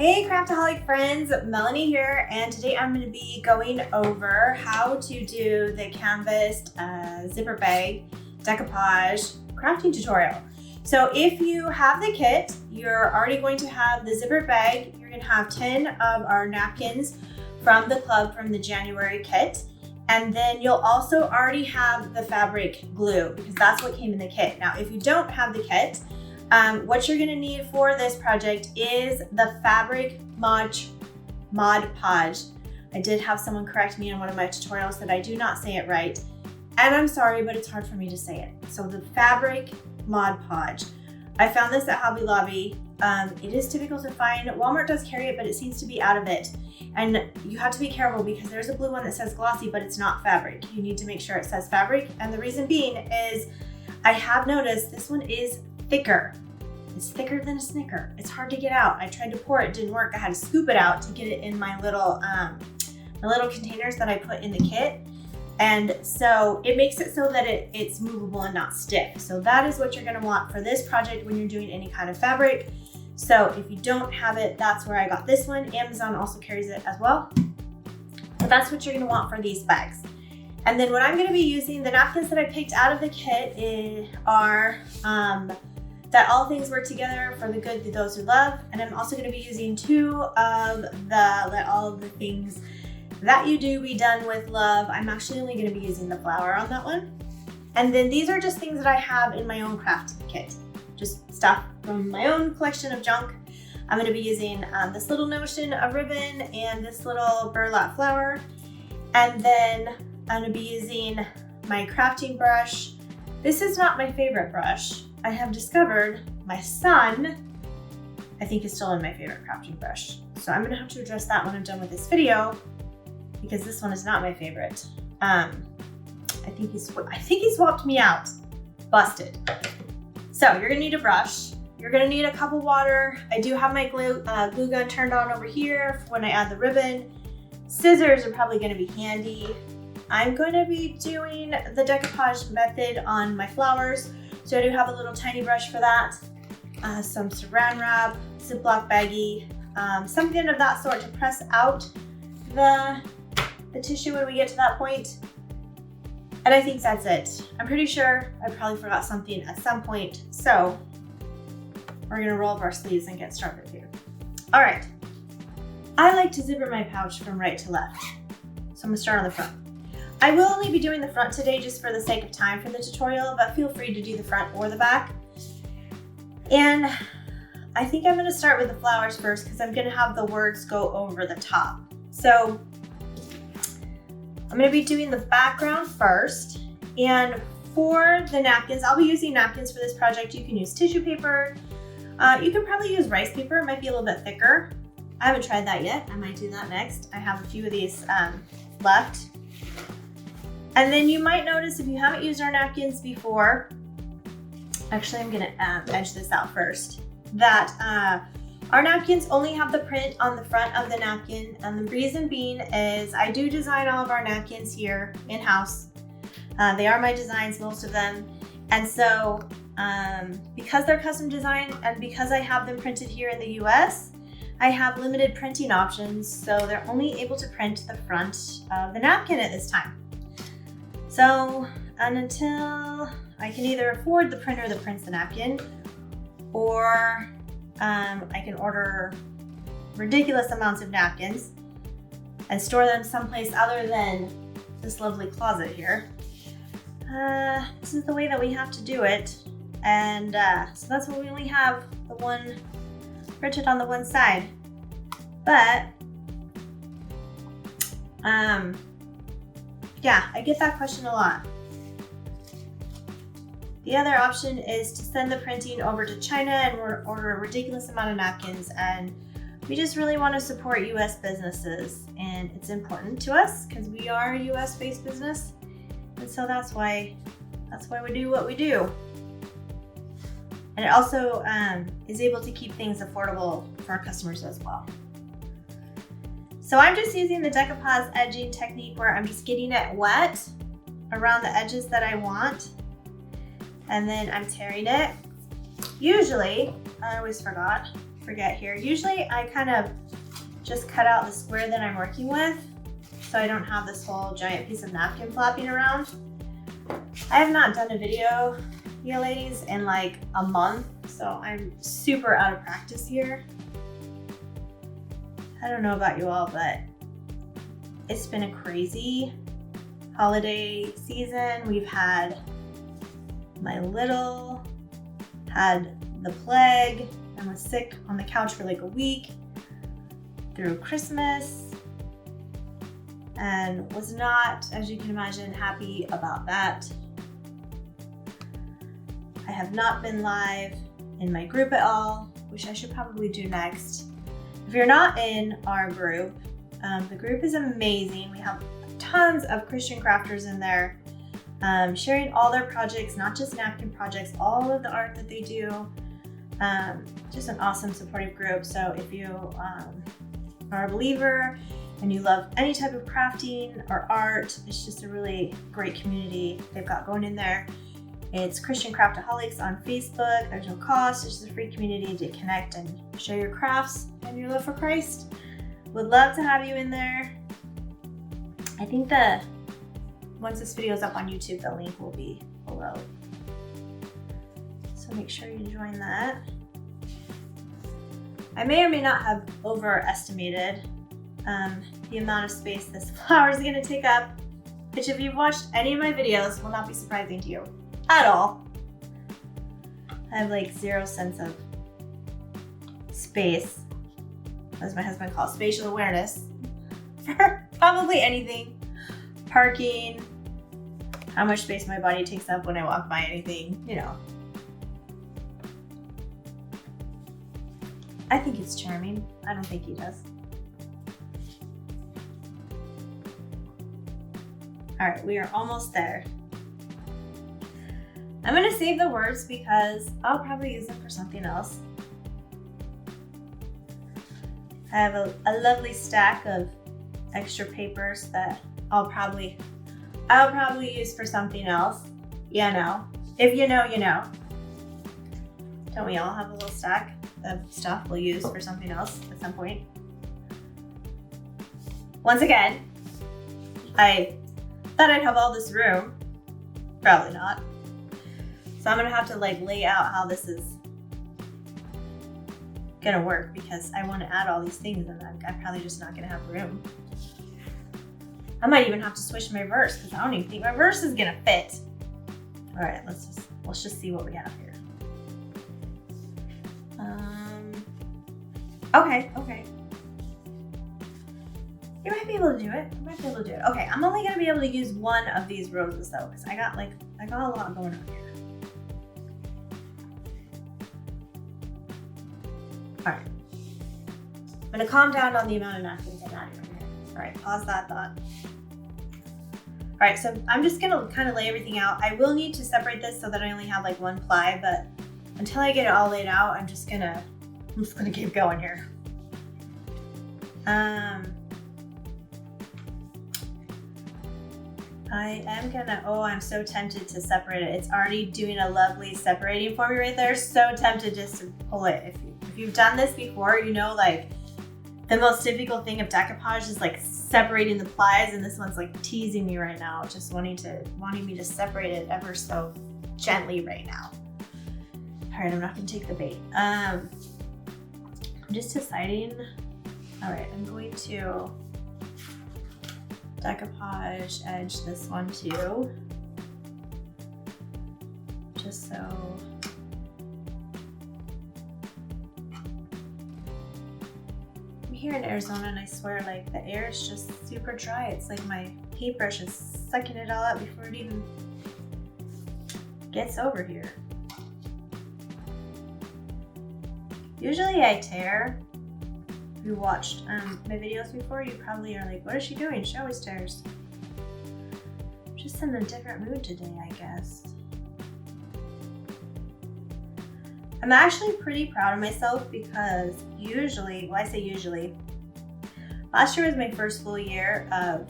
Hey Craftaholic friends, Melanie here, and today I'm going to be going over how to do the canvas zipper bag decoupage crafting tutorial. So if you have the kit, you're already going to have the zipper bag. You're going to have 10 of our napkins from the club from the January kit. And then you'll also already have the fabric glue because that's what came in the kit. Now, if you don't have the kit, what you're gonna need for this project is the fabric Mod Podge. I did have someone correct me in one of my tutorials that I do not say it right. And I'm sorry, but it's hard for me to say it. So the fabric Mod Podge. I found this at Hobby Lobby. It is typical to find. Walmart does carry it, but it seems to be out of it. And you have to be careful because there's a blue one that says glossy, but it's not fabric. You need to make sure it says fabric. And the reason being is I have noticed this one is thicker. It's thicker than a Snicker. It's hard to get out. I tried to pour it, didn't work. I had to scoop it out to get it in my little containers that I put in the kit. And so it makes it so that it's movable and not stiff. So that is what you're gonna want for this project when you're doing any kind of fabric. So if you don't have it, that's where I got this one. Amazon also carries it as well. So that's what you're gonna want for these bags. And then what I'm gonna be using, the napkins that I picked out of the kit are that all things work together for the good of those who love. And I'm also gonna be using 2 of the let all of the things that you do be done with love. I'm actually only gonna be using the flower on that one. And then these are just things that I have in my own craft kit. Just stuff from my own collection of junk. I'm gonna be using this little notion of ribbon and this little burlap flower. And then I'm gonna be using my crafting brush. This is not my favorite brush. I have discovered my son, I think, is still in my favorite crafting brush. So I'm gonna have to address that when I'm done with this video because this one is not my favorite. I think he swapped me out. Busted. So you're gonna need a brush. You're gonna need a cup of water. I do have my glue gun turned on over here when I add the ribbon. Scissors are probably gonna be handy. I'm gonna be doing the decoupage method on my flowers. So I do have a little tiny brush for that. Some saran wrap, Ziploc baggie, something of that sort to press out the tissue when we get to that point. And I think that's it. I'm pretty sure I probably forgot something at some point. So we're gonna roll up our sleeves and get started here. All right. I like to zipper my pouch from right to left. So I'm gonna start on the front. I will only be doing the front today just for the sake of time for the tutorial, but feel free to do the front or the back. And I think I'm gonna start with the flowers first because I'm gonna have the words go over the top. So I'm gonna be doing the background first. And for the napkins, I'll be using napkins for this project. You can use tissue paper. You can probably use rice paper. It might be a little bit thicker. I haven't tried that yet. I might do that next. I have a few of these left. And then you might notice if you haven't used our napkins before, actually I'm gonna edge this out first, that our napkins only have the print on the front of the napkin. And the reason being is I do design all of our napkins here in-house. They are my designs, most of them. And so because they're custom designed and because I have them printed here in the US, I have limited printing options. So they're only able to print the front of the napkin at this time. So, and until I can either afford the printer that prints the napkin, or I can order ridiculous amounts of napkins and store them someplace other than this lovely closet here. This is the way that we have to do it. And so that's why we only have the one printed on the one side. But, yeah, I get that question a lot. The other option is to send the printing over to China and order a ridiculous amount of napkins, and we just really want to support US businesses, and it's important to us because we are a US based business, and so that's why we do what we do. And it also is able to keep things affordable for our customers as well. So I'm just using the decoupage edging technique where I'm just getting it wet around the edges that I want. And then I'm tearing it. Usually, I always forgot, forget here. Usually I kind of just cut out the square that I'm working with so I don't have this whole giant piece of napkin flopping around. I have not done a video, you ladies, in like a month, so I'm super out of practice here. I don't know about you all, but it's been a crazy holiday season. We've had my little, had the plague, and was sick on the couch for like a week through Christmas, and was not, as you can imagine, happy about that. I have not been live in my group at all, which I should probably do next. If you're not in our group, the group is amazing. We have tons of Christian crafters in there, sharing all their projects, not just napkin projects, all of the art that they do. Just an awesome supportive group. So if you are a believer and you love any type of crafting or art, it's just a really great community they've got going in there. It's Christian Craftaholics on Facebook. There's no cost. It's just a free community to connect and share your crafts and your love for Christ. Would love to have you in there. I think once this video is up on YouTube, the link will be below. So make sure you join that. I may or may not have overestimated the amount of space this flower is going to take up, which if you've watched any of my videos will not be surprising to you at all. I have like zero sense of space, as my husband calls spatial awareness, for probably anything. Parking, how much space my body takes up when I walk by anything, you know. I think it's charming. I don't think he does. All right, we are almost there. I'm gonna save the words because I'll probably use them for something else. I have a lovely stack of extra papers that I'll probably use for something else. Yeah, no. If you know, you know. Don't we all have a little stack of stuff we'll use for something else at some point? Once again, I thought I'd have all this room. Probably not. So I'm gonna have to like lay out how this is gonna work because I want to add all these things and I'm probably just not gonna have room. I might even have to switch my verse because I don't even think my verse is gonna fit. All right, let's just see what we have here. Okay. You might be able to do it. Okay, I'm only gonna be able to use one of these roses though, because I got a lot going on here. All right. I'm gonna calm down on the amount of napkins I'm adding right here. All right, pause that thought. All right, so I'm just gonna kind of lay everything out. I will need to separate this so that I only have like one ply, but until I get it all laid out, I'm just gonna keep going here. I'm so tempted to separate it. It's already doing a lovely separating for me right there. So tempted just to pull it. If you've done this before, you know like the most difficult thing of decoupage is like separating the plies, and this one's like teasing me right now, just wanting me to separate it ever so gently right now. All right, I'm not gonna take the bait. I'm just deciding. All right, I'm going to decoupage edge this one too, just so. I'm here in Arizona and I swear like the air is just super dry. It's like my paintbrush is sucking it all up before it even gets over here. Usually I tear. If you watched my videos before, you probably are like, what is she doing? She always tears. I'm just in a different mood today, I guess. I'm actually pretty proud of myself because usually, well I say usually, last year was my first full year of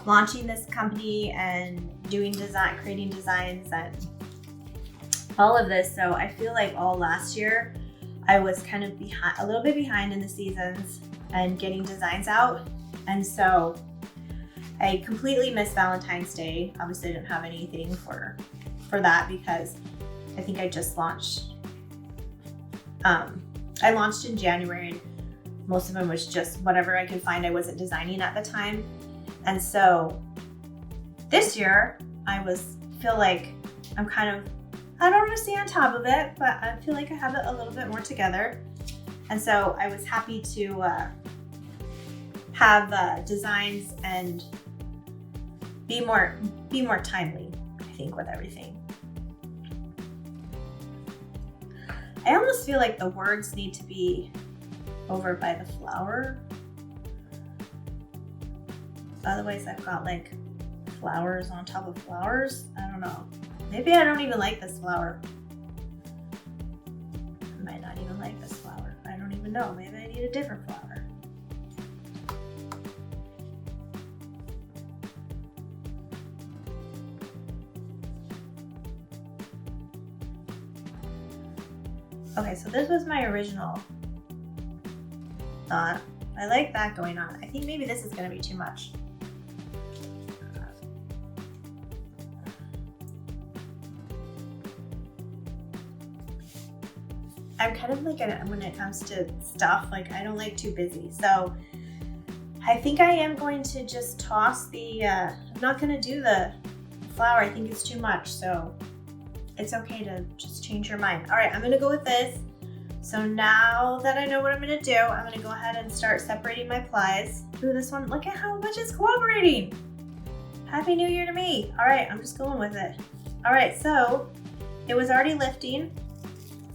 launching this company and doing design, creating designs and all of this. So I feel like all last year, I was kind of a little bit behind in the seasons and getting designs out. And so I completely missed Valentine's Day. Obviously I didn't have anything for that because I think I just launched. I launched in January and most of them was just whatever I could find. I wasn't designing at the time. And so this year feel like I'm kind of, I don't want to stay on top of it, but I feel like I have it a little bit more together. And so I was happy to have designs and be more timely, I think, with everything. I almost feel like the words need to be over by the flower. Otherwise I've got like flowers on top of flowers. I don't know. Maybe I don't even like this flower. I might not even like this flower. I don't even know. Maybe I need a different flower. Okay, so this was my original thought. I like that going on. I think maybe this is gonna be too much. I'm kind of like when it comes to stuff, like I don't like too busy. So I think I am going to just toss I'm not gonna do the flower. I think it's too much. So it's okay to just change your mind. All right, I'm gonna go with this. So now that I know what I'm gonna do, I'm gonna go ahead and start separating my plies. Ooh, this one, look at how much it's cooperating. Happy New Year to me. All right, I'm just going with it. All right, so it was already lifting.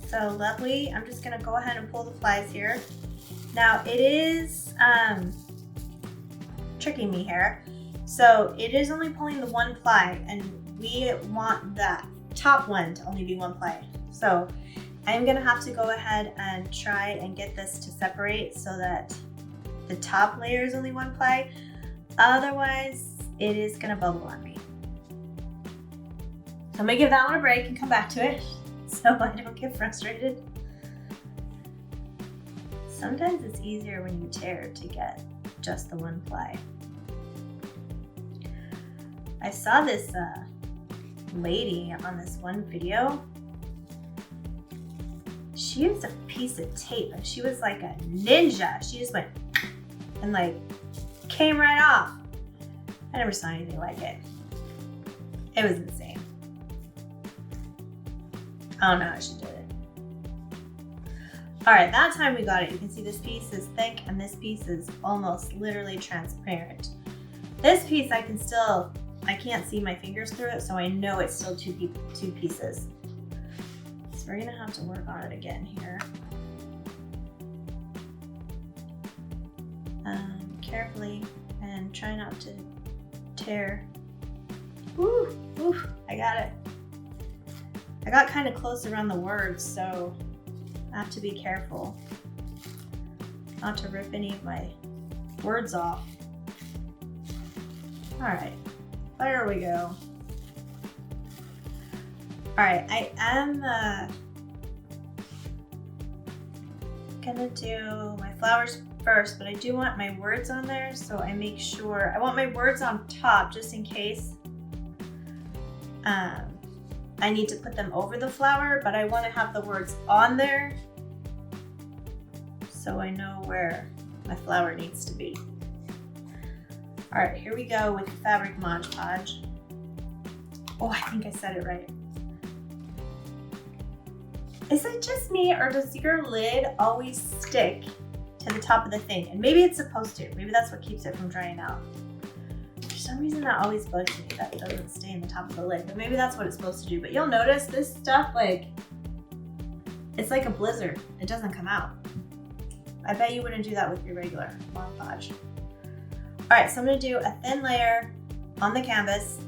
So lovely. I'm just gonna go ahead and pull the plies here. Now it is tricking me here. So it is only pulling the one ply and we want that top one to only be one ply. So I'm gonna have to go ahead and try and get this to separate so that the top layer is only one ply. Otherwise, it is gonna bubble on me. So I'm gonna give that one a break and come back to it so I don't get frustrated. Sometimes it's easier when you tear to get just the one ply. I saw this lady on this one video. She used a piece of tape and she was like a ninja. She just went and like came right off. I never saw anything like it. It was insane. I don't know how she did it. All right, that time we got it. You can see this piece is thick and this piece is almost literally transparent. This piece I can't see my fingers through it, so I know it's still two pieces. So we're gonna have to work on it again here. Carefully and try not to tear. Woo, woo, I got it. I got kind of close around the words, so I have to be careful not to rip any of my words off. All right, there we go. All right, I am gonna do my flowers first, but I do want my words on there, so I make sure, I want my words on top just in case I need to put them over the flower, but I want to have the words on there so I know where my flower needs to be. All right, here we go with the fabric Mod Podge. Oh, I think I said it right. Is it just me, or does your lid always stick to the top of the thing? And maybe it's supposed to. Maybe that's what keeps it from drying out. For some reason that always bugs me that it doesn't stay in the top of the lid, but maybe that's what it's supposed to do. But you'll notice this stuff, like, it's like a blizzard. It doesn't come out. I bet you wouldn't do that with your regular Mod Podge. All right, so I'm gonna do a thin layer on the canvas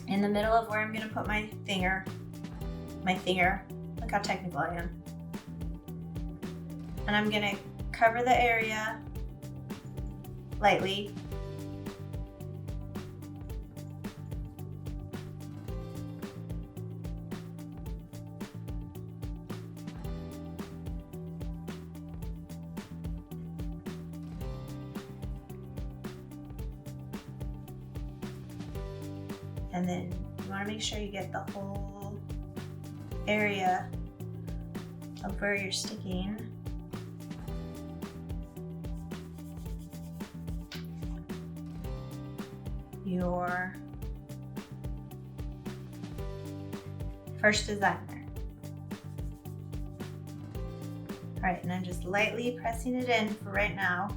in the middle of where I'm gonna put my finger. Look how technical I am. And I'm gonna cover the area lightly. And then you want to make sure you get the whole area of where you're sticking. Your first design there. All right, and I'm just lightly pressing it in for right now.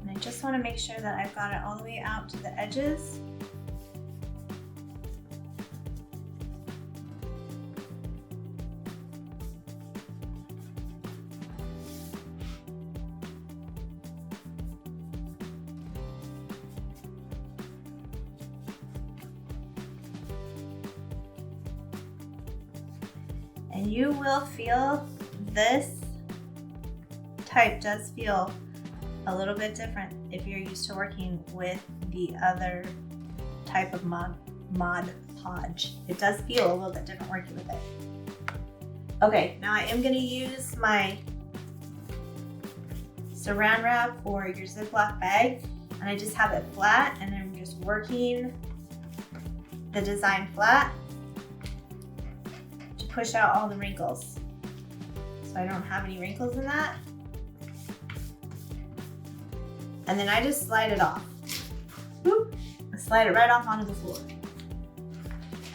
I just want to make sure that I've got it all the way out to the edges. And you will feel this type does feel a little bit different if you're used to working with the other type of Mod Podge. It does feel a little bit different working with it. Okay, now I am going to use my saran wrap or your Ziploc bag, and I just have it flat, and I'm just working the design flat to push out all the wrinkles. So I don't have any wrinkles in that. And then I just slide it off. Whoop. I slide it right off onto the floor.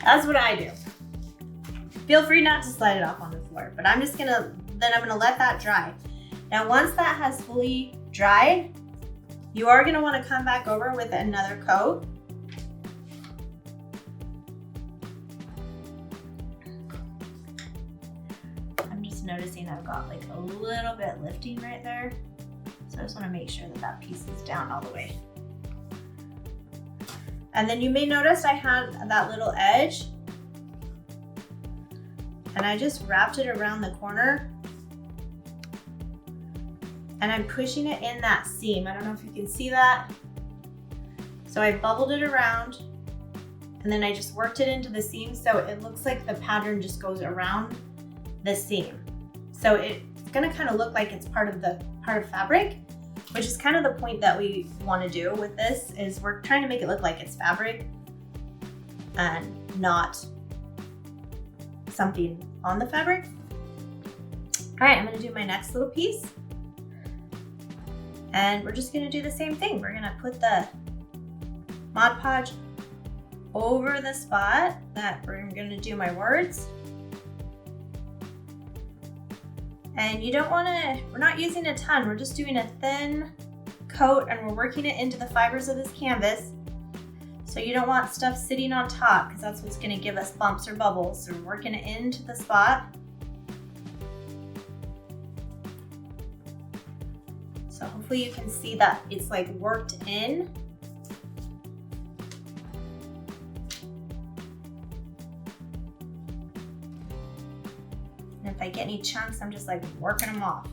That's what I do. Feel free not to slide it off on the floor, but I'm gonna let that dry. Now, once that has fully dried, you are gonna wanna come back over with another coat. I'm just noticing I've got like a little bit lifting right there. So I just want to make sure that that piece is down all the way. And then you may notice I had that little edge, and I just wrapped it around the corner, and I'm pushing it in that seam. I don't know if you can see that. So I bubbled it around, and then I just worked it into the seam so it looks like the pattern just goes around the seam. So it's gonna kind of look like it's part of fabric, which is kind of the point that we want to do with this, is we're trying to make it look like it's fabric and not something on the fabric. All right, I'm going to do my next little piece, and we're just going to do the same thing. We're going to put the Mod Podge over the spot that we're going to do my words. And you don't want to, we're not using a ton, we're just doing a thin coat, and we're working it into the fibers of this canvas. So you don't want stuff sitting on top, because that's what's going to give us bumps or bubbles. So we're working it into the spot. So hopefully you can see that it's like worked in. And if I get any chunks, I'm just like working them off.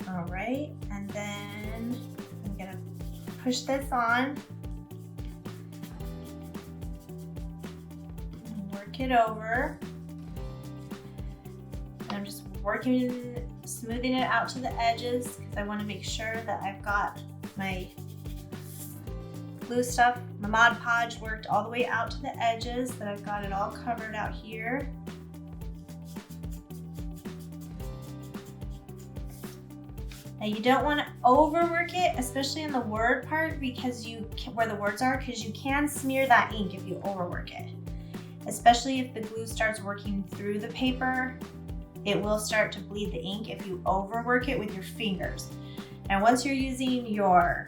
All right, and then I'm gonna push this on and work it over. And I'm just smoothing it out to the edges, because I want to make sure that I've got my glue stuff, my Mod Podge worked all the way out to the edges, that I've got it all covered out here. Now you don't want to overwork it, especially in the word part, because where the words are, because you can smear that ink if you overwork it. Especially if the glue starts working through the paper, it will start to bleed the ink if you overwork it with your fingers. Now once you're using your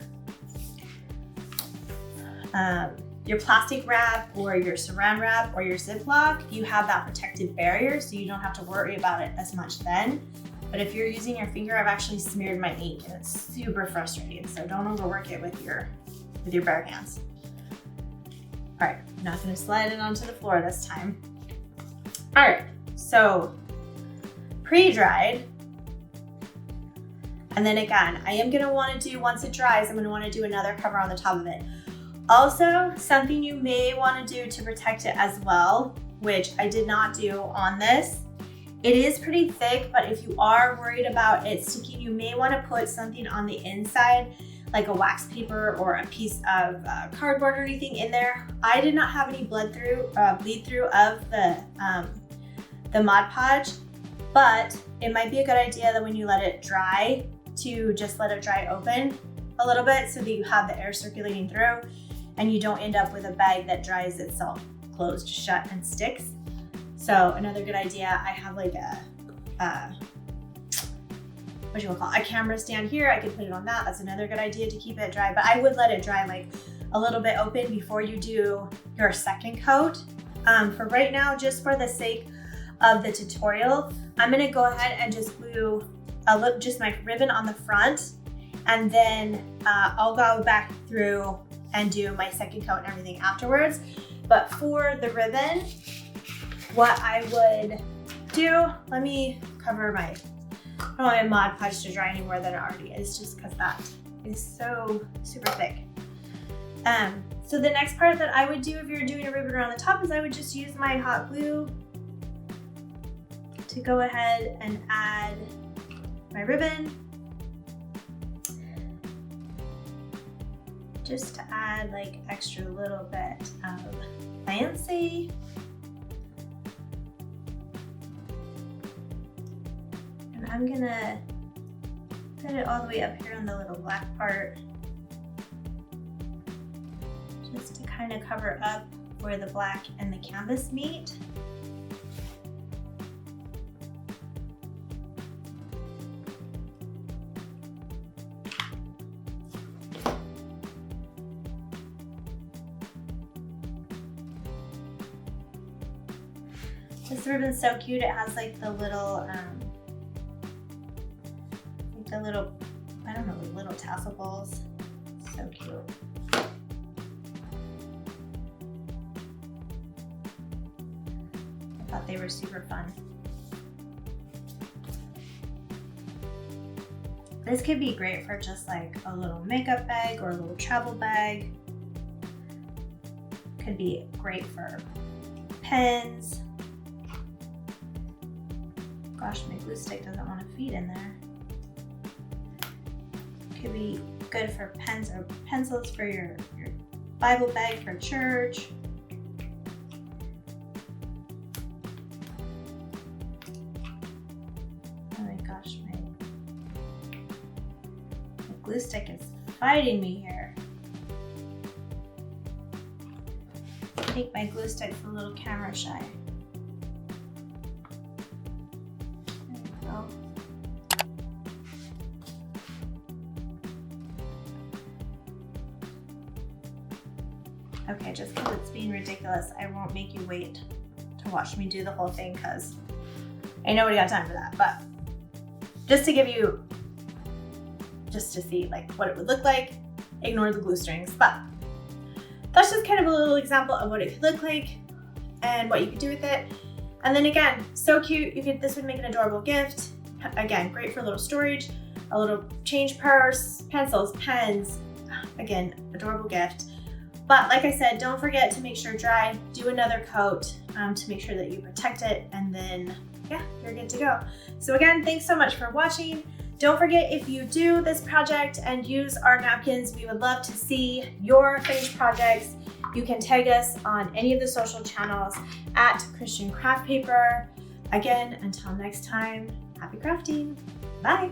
plastic wrap or your saran wrap or your Ziploc, you have that protective barrier, so you don't have to worry about it as much then. But if you're using your finger, I've actually smeared my ink, and it's super frustrating. So don't overwork it with your bare hands. All right, I'm not gonna slide it onto the floor this time. All right, so pre-dried. And then again, I am gonna wanna do, once it dries, I'm gonna wanna do another cover on the top of it. Also, something you may wanna do to protect it as well, which I did not do on this. It is pretty thick, but if you are worried about it sticking, you may wanna put something on the inside, like a wax paper or a piece of cardboard or anything in there. I did not have any bleed through of the Mod Podge, but it might be a good idea that when you let it dry, to just let it dry open a little bit so that you have the air circulating through and you don't end up with a bag that dries itself closed shut and sticks. So another good idea, I have like a camera stand here. I could put it on that. That's another good idea to keep it dry, but I would let it dry like a little bit open before you do your second coat. For right now, just for the sake of the tutorial, I'm gonna go ahead and just glue just my ribbon on the front, and then I'll go back through and do my second coat and everything afterwards. But for the ribbon, what I would do, let me cover my, I don't want my Mod Podge to dry any more than it already is, just because that is so super thick. So the next part that I would do if you're doing a ribbon around the top is I would just use my hot glue to go ahead and add my ribbon, just to add like extra little bit of fancy. And I'm gonna put it all the way up here on the little black part, just to kind of cover up where the black and the canvas meet. This ribbon's so cute. It has like the little, I don't know, the little tassel balls. So cute. I thought they were super fun. This could be great for just like a little makeup bag or a little travel bag. Could be great for pens. Gosh, my glue stick doesn't want to feed in there. Could be good for pens or pencils for your Bible bag for church. Oh my gosh, my glue stick is fighting me here. I think my glue stick's a little camera shy. Okay, just because it's being ridiculous, I won't make you wait to watch me do the whole thing because ain't nobody got time for that. But just to give you, just to see like what it would look like, ignore the glue strings. But that's just kind of a little example of what it could look like and what you could do with it. And then again, so cute. This would make an adorable gift. Again, great for a little storage, a little change purse, pencils, pens. Again, adorable gift. But like I said, don't forget to make sure dry, do another coat to make sure that you protect it, and then yeah, you're good to go. So again, thanks so much for watching. Don't forget, if you do this project and use our napkins, we would love to see your finished projects. You can tag us on any of the social channels at Christian Craft Paper. Again, until next time, happy crafting. Bye.